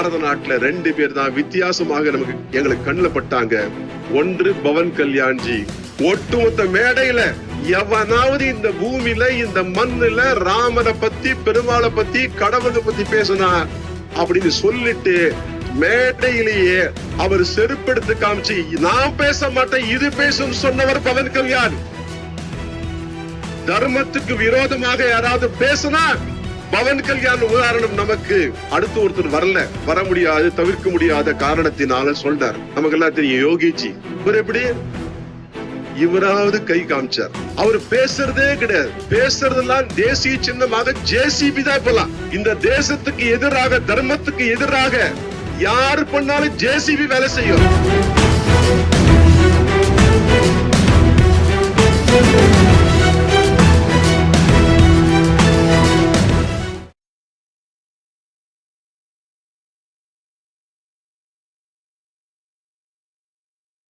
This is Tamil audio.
பாரத நாட்டுல 2 பேர் தான் வித்தியாசமாக எங்களுக்கு கண்ணுல பட்டாங்க. ஒன்று பவன் கல்யாண்ஜி. ஒட்டுமொத்த மேடையில எவனாவது இந்த பூமியில இந்த மண்ணுல ராமனை பத்தி, பெருமாளை பத்தி, கடவுளை பத்தி பேசினா அப்படின்னு சொல்லிட்டு மேடையிலேயே அவர் செருப்பெடுத்து காமிச்சு, நான் பேச மாட்டேன் இது பேசும் சொன்னவர் பவன் கல்யாண். தர்மத்துக்கு விரோதமாக யாராவது பேசினா பவன் கல்யாண் உதாரணம் நமக்கு. அடுத்து ஒருத்தர் வர முடியாது, தவிர்க்க முடியாத காரணத்தினால சொல்றார். நமக்கு எல்லாம் தெரியும் யோகிஜி. இவர் எப்படி இவராவது கை காமிச்சார். அவர் பேசுறதே கிடையாது. பேசுறதெல்லாம் தேசிய சின்னமாக ஜேசிபி தான். இப்பலாம் இந்த தேசத்துக்கு எதிராக, தர்மத்துக்கு எதிராக யாரு பண்ணாலும் ஜேசிபி வேலை செய்யும்.